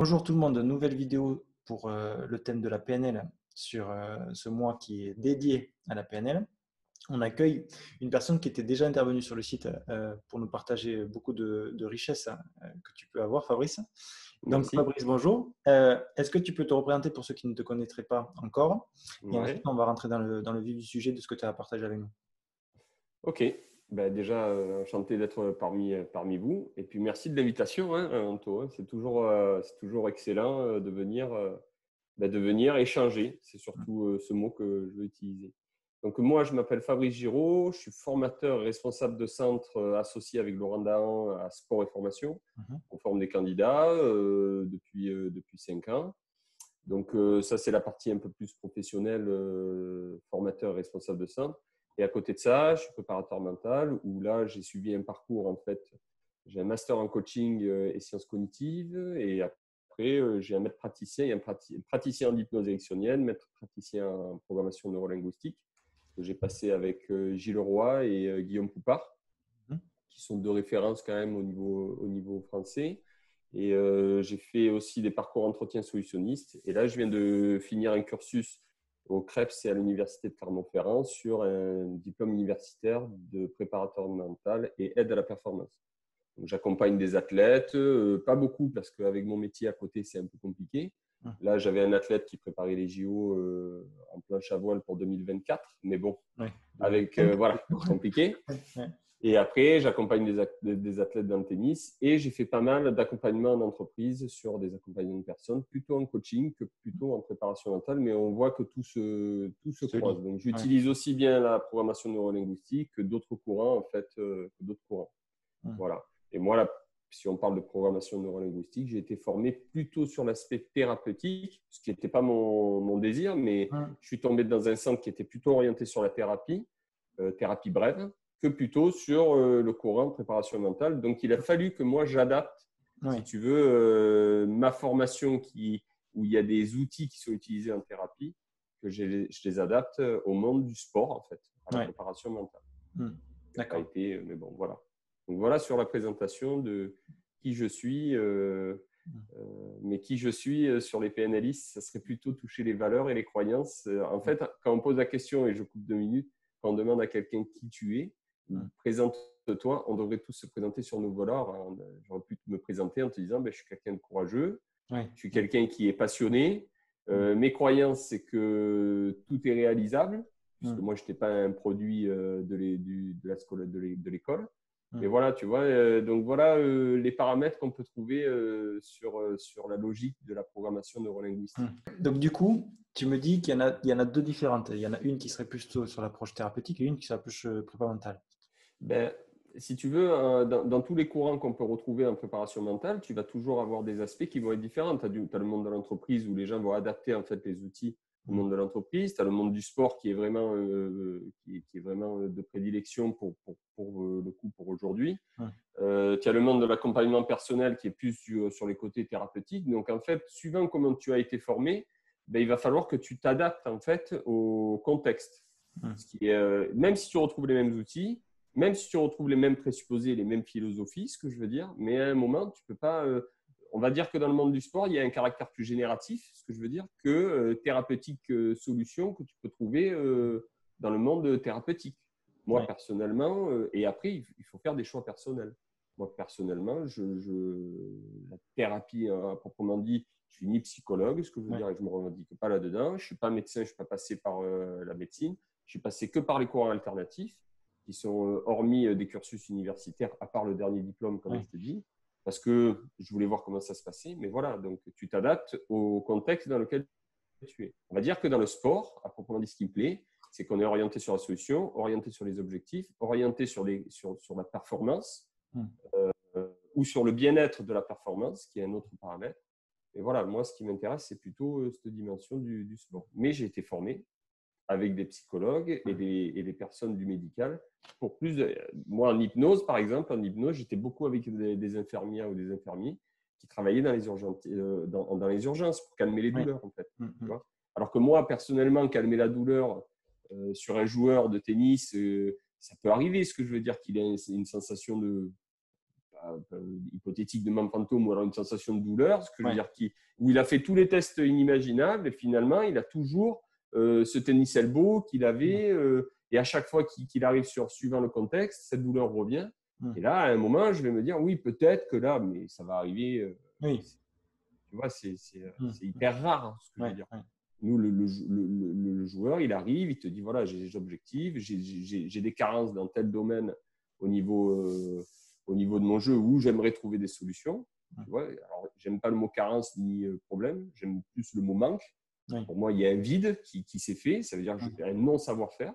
Bonjour tout le monde, nouvelle vidéo pour le thème de la PNL sur ce mois qui est dédié à la PNL. On accueille une personne qui était déjà intervenue sur le site pour nous partager beaucoup de richesses que tu peux avoir, Fabrice. Donc Merci. Fabrice, bonjour. Est-ce que tu peux te représenter pour ceux qui ne te connaîtraient pas encore? Et ensuite, Ouais. on va rentrer dans le vif du sujet de ce que tu as partagé avec nous. Ok. Ben déjà, enchanté d'être parmi vous. Et puis, merci de l'invitation, hein, Anto, hein. C'est toujours excellent de venir échanger. C'est surtout ce mot que je veux utiliser. Donc, moi, je m'appelle Fabrice Giraud. Je suis formateur et responsable de centre associé avec Laurent Dahan à Sport et Formation. Mhm. On forme des candidats depuis 5 ans. Donc, ça, c'est la partie un peu plus professionnelle, formateur et responsable de centre. Et à côté de ça, je suis préparateur mental où là, j'ai suivi un parcours, en fait. J'ai un master en coaching et sciences cognitives. Et après, j'ai un maître praticien et un praticien en hypnose érectionnelle, maître praticien en programmation neurolinguistique que j'ai passé avec Gilles Roy et Guillaume Poupard, Mhm. qui sont deux références quand même au niveau français. Et j'ai fait aussi des parcours entretien solutionniste. Et là, je viens de finir un cursus au CREPS et à l'Université de Clermont-Ferrand sur un diplôme universitaire de préparateur mental et aide à la performance. Donc, j'accompagne des athlètes, pas beaucoup parce qu'avec mon métier à côté, c'est un peu compliqué. Là, j'avais un athlète qui préparait les JO en planche à voile pour 2024, mais bon, Ouais. avec voilà, compliqué. Ouais. Et après, j'accompagne des athlètes dans le tennis et j'ai fait pas mal d'accompagnement en entreprise sur des accompagnements de personnes, plutôt en coaching que plutôt en préparation mentale, mais on voit que tout se Se lit. croise. Donc, Ouais. j'utilise aussi bien la programmation neurolinguistique que d'autres courants, en fait, que d'autres courants. Mhm. Voilà. Et moi, là, si on parle de programmation neurolinguistique, j'ai été formé plutôt sur l'aspect thérapeutique, ce qui n'était pas mon désir, mais Mhm. je suis tombé dans un centre qui était plutôt orienté sur la thérapie, thérapie brève, que plutôt sur le courant de préparation mentale. Donc, il a fallu que moi, j'adapte, si Ouais. tu veux, ma formation où il y a des outils qui sont utilisés en thérapie, que je les adapte au monde du sport, en fait, à la Ouais. préparation mentale. Mhm. Qui n'a pas D'accord. été, mais bon, voilà. Donc, voilà sur la présentation de qui je suis. Mais qui je suis sur les PNListes, ça serait plutôt toucher les valeurs et les croyances. En fait, quand on pose la question, et je coupe 2 minutes, quand on demande à quelqu'un qui tu es, ou Mhm. présente-toi, on devrait tous se présenter sur nos valeurs. J'aurais pu me présenter en te disant, je suis quelqu'un de courageux, Ouais. je suis quelqu'un qui est passionné. Mes croyances, c'est que tout est réalisable, puisque Mhm. moi, je n'étais pas un produit de l'école. Mais Mhm. voilà, tu vois, donc voilà les paramètres qu'on peut trouver sur la logique de la programmation neurolinguistique. Donc, du coup, tu me dis qu'il y en a deux différentes. Il y en a une qui serait plus sur l'approche thérapeutique et une qui serait plus prépa mentale. Ben, si tu veux, dans tous les courants qu'on peut retrouver en préparation mentale, tu vas toujours avoir des aspects qui vont être différents. Tu as le monde de l'entreprise où les gens vont adapter en fait les outils au Mm. monde de l'entreprise. Tu as le monde du sport qui est vraiment de prédilection pour le coup pour aujourd'hui. Mm. Tu as le monde de l'accompagnement personnel qui est plus sur les côtés thérapeutiques. Donc, en fait, suivant comment tu as été formé, il va falloir que tu t'adaptes en fait au contexte. Mm. Ce qui est, même si tu retrouves les mêmes outils, même si tu retrouves les mêmes présupposés, les mêmes philosophies, ce que je veux dire, mais à un moment, tu peux pas. On va dire que dans le monde du sport, il y a un caractère plus génératif, ce que je veux dire, que thérapeutique solution que tu peux trouver dans le monde thérapeutique. Moi, Ouais. personnellement, et après, il faut faire des choix personnels. Moi, personnellement, la thérapie à proprement dit, je suis ni psychologue, ce que je veux Ouais. dire, et je ne me revendique pas là-dedans. Je ne suis pas médecin, je ne suis pas passé par la médecine. Je suis passé que par les courants alternatifs, qui sont hormis des cursus universitaires, à part le dernier diplôme, comme Ouais. je te dis, parce que je voulais voir comment ça se passait. Mais voilà, donc tu t'adaptes au contexte dans lequel tu es. On va dire que dans le sport, à proprement dit, ce qui me plaît, c'est qu'on est orienté sur la solution, orienté sur les objectifs, orienté sur la performance Mm. ou sur le bien-être de la performance, qui est un autre paramètre. Et voilà, moi, ce qui m'intéresse, c'est plutôt cette dimension du sport. Mais j'ai été formé avec des psychologues et des personnes du médical. Pour plus moi, en hypnose, par exemple, j'étais beaucoup avec des infirmières ou des infirmiers qui travaillaient dans les urgences pour calmer les Ouais. douleurs, en fait. Mm. Tu Mm. vois. Alors que moi, personnellement, calmer la douleur sur un joueur de tennis, ça peut arriver, ce que je veux dire, qu'il ait une sensation hypothétique de membre fantôme ou alors une sensation de douleur, ce que je veux dire, où il a fait tous les tests inimaginables et finalement, il a toujours ce tennis elbow qu'il avait et à chaque fois qu'il arrive suivant le contexte, cette douleur revient. Et là, à un moment, je vais me dire, oui, peut-être que là, mais ça va arriver. Tu vois, c'est hyper rare, hein, ce que je veux dire. Nous, le joueur, il arrive, il te dit, voilà, j'ai des objectifs, j'ai des carences dans tel domaine au niveau de mon jeu où j'aimerais trouver des solutions. Tu vois, alors, j'aime pas le mot carence ni problème, j'aime plus le mot manque. Pour moi, il y a un vide qui s'est fait, ça veut dire que j'ai un non-savoir-faire.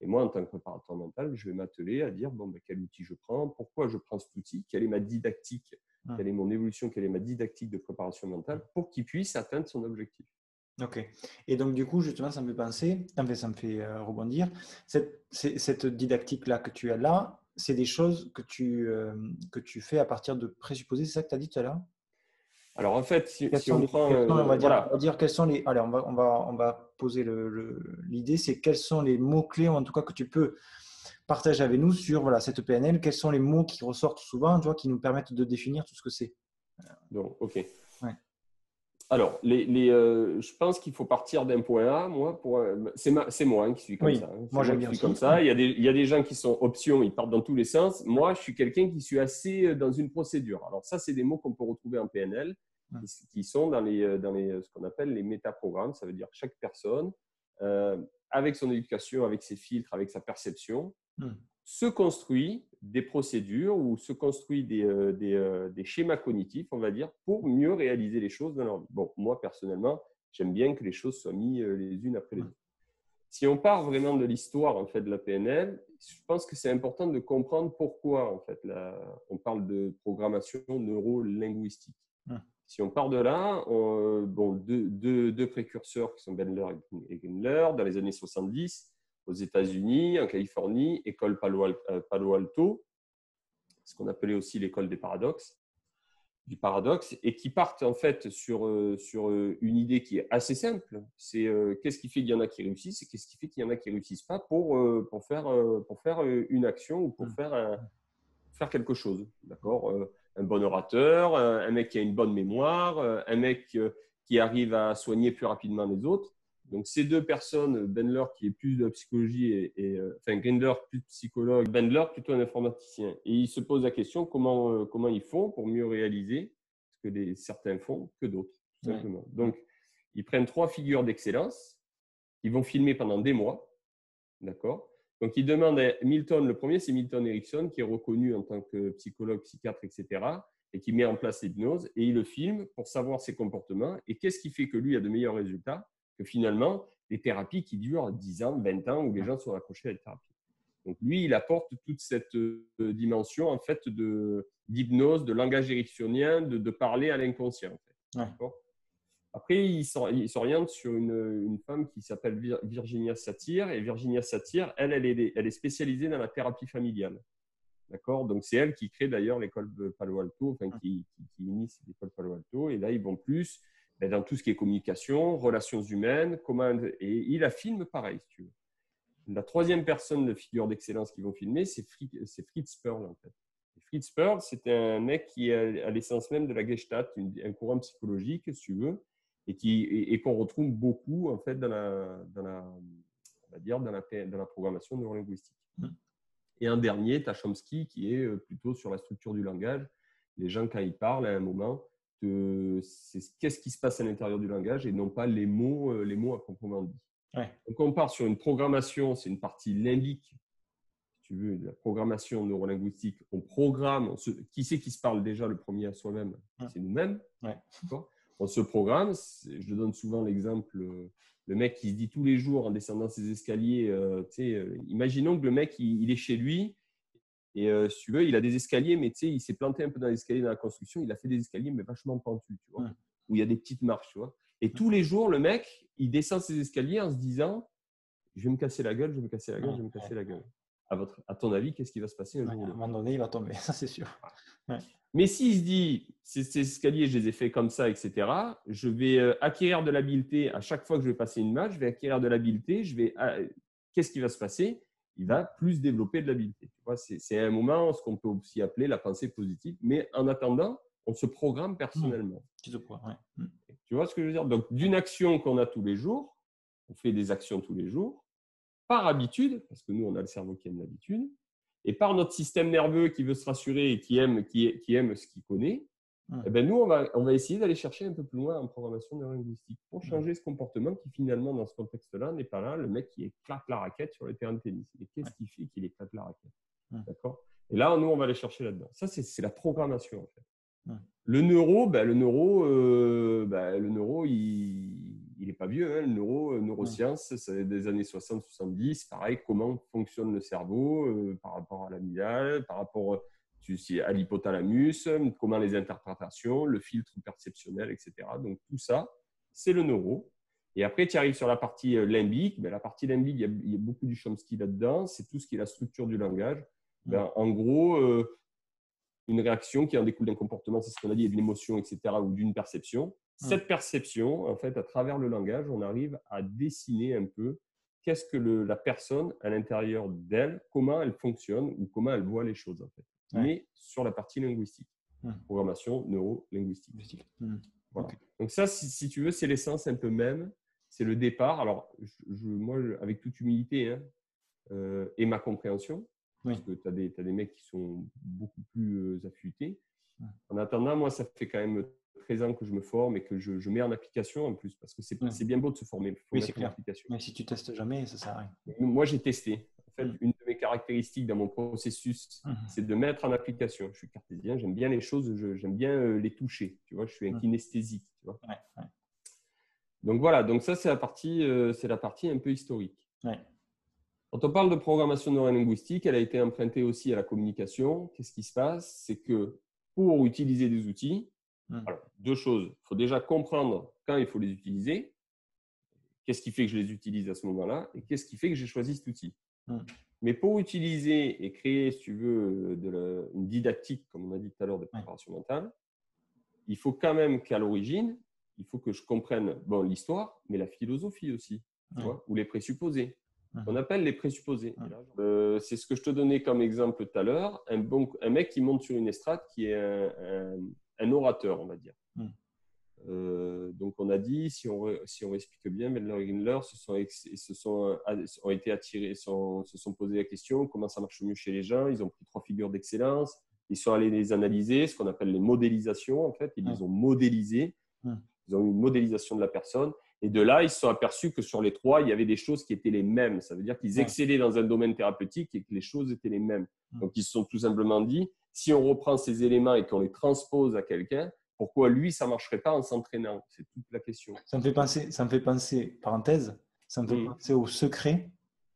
Et moi, en tant que préparateur mental, je vais m'atteler à dire bon, quel outil je prends, pourquoi je prends cet outil, quelle est ma didactique, quelle est mon évolution, quelle est ma didactique de préparation mentale pour qu'il puisse atteindre son objectif. Ok. Et donc, du coup, justement, ça me fait penser, enfin, ça me fait rebondir. Cette didactique-là que tu as là, c'est des choses que tu fais à partir de présupposés, c'est ça que tu as dit tout à l'heure? Alors, en fait, si on prend… on va dire quels sont les… Allez, on va poser l'idée, c'est quels sont les mots-clés, en tout cas, que tu peux partager avec nous sur voilà, cette PNL. Quels sont les mots qui ressortent souvent, tu vois, qui nous permettent de définir tout ce que c'est? Donc, ok. Ouais. Alors, je pense qu'il faut partir d'un point A. Moi, c'est moi qui suis comme ça. Hein. Moi, j'aime bien suis aussi. comme ça. Il y a des gens qui sont options, ils partent dans tous les sens. Moi, je suis quelqu'un qui suis assez dans une procédure. Alors, ça, c'est des mots qu'on peut retrouver en PNL, qui sont dans ce qu'on appelle les métaprogrammes. Ça veut dire chaque personne, avec son éducation, avec ses filtres, avec sa perception, se construit des procédures ou se construit des schémas cognitifs, on va dire, pour mieux réaliser les choses dans leur vie. Bon, moi, personnellement, j'aime bien que les choses soient mises les unes après les autres. Si on part vraiment de l'histoire en fait, de la PNL, je pense que c'est important de comprendre pourquoi en fait, on parle de programmation neuro-linguistique. Si on part de là, deux précurseurs qui sont Bandler et Grundler dans les années 70, aux États-Unis, en Californie, école Palo Alto, ce qu'on appelait aussi l'école du paradoxe, et qui partent en fait sur une idée qui est assez simple. C'est qu'est-ce qui fait qu'il y en a qui réussissent et qu'est-ce qui fait qu'il y en a qui ne réussissent pas pour faire une action ou pour faire quelque chose. D'accord, un bon orateur, un mec qui a une bonne mémoire, un mec qui arrive à soigner plus rapidement les autres. Donc, ces deux personnes, Bandler qui est plus de la psychologie enfin Grundler plus psychologue, Bandler plutôt un informaticien. Et il se pose la question comment ils font pour mieux réaliser ce que certains font que d'autres, tout simplement. Donc, ils prennent 3 figures d'excellence. Ils vont filmer pendant des mois. D'accord. Donc, ils demandent à Milton, le premier, c'est Milton Erickson, qui est reconnu en tant que psychologue, psychiatre, etc., et qui met en place l'hypnose. Et il le filme pour savoir ses comportements. Et qu'est-ce qui fait que lui a de meilleurs résultats que finalement les thérapies qui durent 10 ans, 20 ans, où les gens sont accrochés à la thérapie. Donc, lui, il apporte toute cette dimension en fait, d'hypnose, de langage ericksonien, de parler à l'inconscient. En fait. Après, il s'oriente sur une femme qui s'appelle Virginia Satir. Et Virginia Satir, elle est spécialisée dans la thérapie familiale. D'accord. Donc, c'est elle qui crée d'ailleurs l'école de Palo Alto, enfin, qui initie l'école Palo Alto. Et là, ils vont plus dans tout ce qui est communication, relations humaines, et il la filme pareil, si tu veux. La troisième personne de figure d'excellence qu'ils vont filmer, c'est Fritz Perls, en fait. Et Fritz Perls, c'était un mec qui est à l'essence même de la Gestalt, un courant psychologique, si tu veux, et qu'on retrouve beaucoup, en fait, dans la programmation neurolinguistique. Et un dernier, tu as Chomsky, qui est plutôt sur la structure du langage. Les gens, quand ils parlent, à un moment, c'est qu'est-ce qui se passe à l'intérieur du langage et non pas les mots à proprement dit. Donc, on part sur une programmation, c'est une partie limbique, si tu veux, de la programmation neurolinguistique. On programme, qui c'est qui se parle déjà le premier à soi-même? C'est nous-mêmes. On se programme. Je donne souvent l'exemple, le mec qui se dit tous les jours en descendant ses escaliers, imaginons que le mec, il est chez lui et si tu veux, il a des escaliers, mais il s'est planté un peu dans l'escalier dans la construction. Il a fait des escaliers, mais vachement pentus, tu vois, où il y a des petites marches, tu vois. Et tous les jours, le mec, il descend ses escaliers en se disant « Je vais me casser la gueule, je vais me casser la gueule, je vais me casser la gueule ». À ton avis, qu'est-ce qui va se passer un jour ou l'autre? À un moment donné, il va tomber, ça c'est sûr. Mais s'il se dit « Ces escaliers, je les ai faits comme ça, etc. Je vais acquérir de l'habileté à chaque fois que je vais passer une marche, je vais acquérir de l'habileté, qu'est-ce qui va se passer ?» il va plus développer de l'habileté. Tu vois, c'est un moment ce qu'on peut aussi appeler la pensée positive. Mais en attendant, on se programme personnellement. Ouais. Tu vois ce que je veux dire? Donc, d'une action qu'on a tous les jours, on fait des actions tous les jours, par habitude, parce que nous, on a le cerveau qui aime l'habitude, et par notre système nerveux qui veut se rassurer et qui aime ce qu'il connaît, eh ben nous, on va essayer d'aller chercher un peu plus loin en programmation neurolinguistique pour changer ce comportement qui, finalement, dans ce contexte-là, n'est pas là. Le mec qui éclate la raquette sur le terrain de tennis. Et qu'est-ce qui fait qu'il éclate la raquette? D'accord? Et là, nous, on va aller chercher là-dedans. Ça, c'est la programmation, en fait. Le neuro, il n'est pas vieux. Hein. Le neurosciences, c'est des années 60-70. Pareil, comment fonctionne le cerveau par rapport à l'amygdale, par rapport à l'hypothalamus, comment les interprétations, le filtre perceptionnel, etc. Donc, tout ça, c'est le neuro. Et après, tu arrives sur la partie limbique. La partie limbique, il y a beaucoup du Chomsky là-dedans. C'est tout ce qui est la structure du langage. En gros, une réaction qui en découle d'un comportement, c'est ce qu'on a dit, d'une émotion, etc., ou d'une perception. Cette perception, en fait, à travers le langage, on arrive à dessiner un peu qu'est-ce que la personne, à l'intérieur d'elle, comment elle fonctionne ou comment elle voit les choses, en fait. Mais sur la partie linguistique. Programmation neuro-linguistique. Voilà. Okay. Donc ça, si tu veux, c'est l'essence un peu même. C'est le départ. Alors, moi, avec toute humilité et ma compréhension, parce que tu as des mecs qui sont beaucoup plus affûtés. En attendant, moi, ça fait quand même 13 ans que je me forme et que je mets en application en plus, parce que c'est bien beau de se former. Il faut mettre en application. Mais si tu testes jamais, ça sert à rien. Moi, j'ai testé. En fait, une de mes caractéristiques dans mon processus, c'est de mettre en application. Je suis cartésien, j'aime bien les choses, j'aime bien les toucher. Tu vois, je suis un kinesthésique. Tu vois. Donc voilà, donc ça, c'est la partie un peu historique. Quand on parle de programmation neurolinguistique, elle a été empruntée aussi à la communication. Qu'est-ce qui se passe? C'est que pour utiliser des outils, alors, deux choses. Il faut déjà comprendre quand il faut les utiliser. Qu'est-ce qui fait que je les utilise à ce moment-là? Et qu'est-ce qui fait que j'ai choisi cet outil? Mais pour utiliser et créer, si tu veux, une didactique, comme on a dit tout à l'heure, de préparation mentale, il faut quand même qu'à l'origine, il faut que je comprenne l'histoire, mais la philosophie aussi, tu vois, ou les présupposés. On appelle les présupposés. C'est ce que je te donnais comme exemple tout à l'heure. Un mec qui monte sur une estrade qui est un orateur, on va dire. Donc, on a dit, si on explique bien, Bandler et Gindler ont été attirés, se sont posé la question comment ça marche mieux chez les gens. Ils ont pris 3 figures d'excellence. Ils sont allés les analyser, ce qu'on appelle les modélisations. En fait, ils les ont modélisées. Ils ont eu une modélisation de la personne. Et de là, ils se sont aperçus que sur les 3, il y avait des choses qui étaient les mêmes. Ça veut dire qu'ils excellaient dans un domaine thérapeutique et que les choses étaient les mêmes. Donc, ils se sont tout simplement dit, si on reprend ces éléments et qu'on les transpose à quelqu'un, pourquoi lui, ça ne marcherait pas en s'entraînant? C'est toute la question. Ça me fait penser, parenthèse, ça me fait penser au secret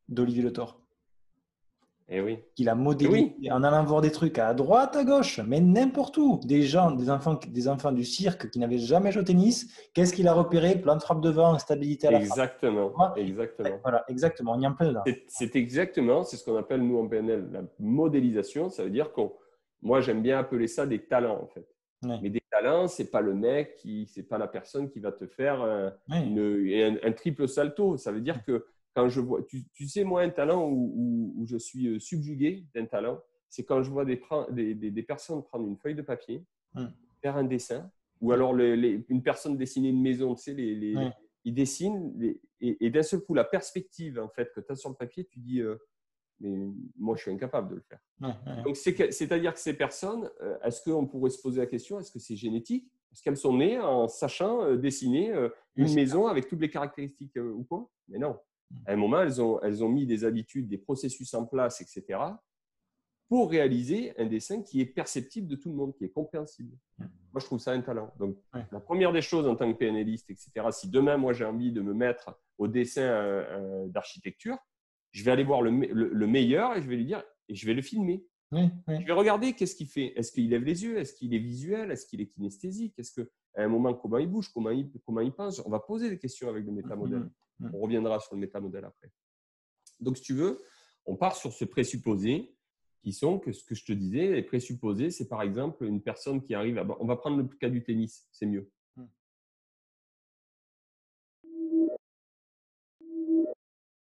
d'Olivier Le Thor. Eh oui. Qu'il a modélisé en allant voir des trucs à droite, à gauche, mais n'importe où. Des enfants du cirque qui n'avaient jamais joué au tennis. Qu'est-ce qu'il a repéré? Plan de frappe devant, instabilité à la frappe. Exactement. Voilà, exactement. On y est en plein dedans. C'est exactement, c'est ce qu'on appelle nous en PNL la modélisation. Ça veut dire moi j'aime bien appeler ça des talents en fait. Mais des talents, c'est pas le mec c'est pas la personne qui va te faire un triple salto. Ça veut dire que quand je vois, tu sais, moi, un talent où je suis subjugué d'un talent, c'est quand je vois des personnes prendre une feuille de papier, faire un dessin, ou alors une personne dessiner une maison, tu sais, ils dessinent, et d'un seul coup, la perspective en fait, que tu as sur le papier, tu dis, mais moi, je suis incapable de le faire. Donc, c'est-à-dire que ces personnes, est-ce qu'on pourrait se poser la question, est-ce que c'est génétique? Est-ce qu'elles sont nées en sachant dessiner une maison avec toutes les caractéristiques ou quoi? Mais non. À un moment, elles ont mis des habitudes, des processus en place, etc., pour réaliser un dessin qui est perceptible de tout le monde, qui est compréhensible. Moi, je trouve ça un talent. Donc, la première des choses en tant que PNListe, etc., si demain, moi, j'ai envie de me mettre au dessin d'architecture, je vais aller voir le meilleur et je vais lui dire, et je vais le filmer. Je vais regarder qu'est-ce qu'il fait. Est-ce qu'il lève les yeux? Est-ce qu'il est visuel? Est-ce qu'il est kinesthésique? Est-ce qu'à un moment, comment il bouge? Comment il pense? On va poser des questions avec le métamodèle. On reviendra sur le métamodèle après. Donc, si tu veux, on part sur ce présupposé qui sont que ce que je te disais, les présupposés, c'est par exemple une personne qui arrive on va prendre le cas du tennis, c'est mieux.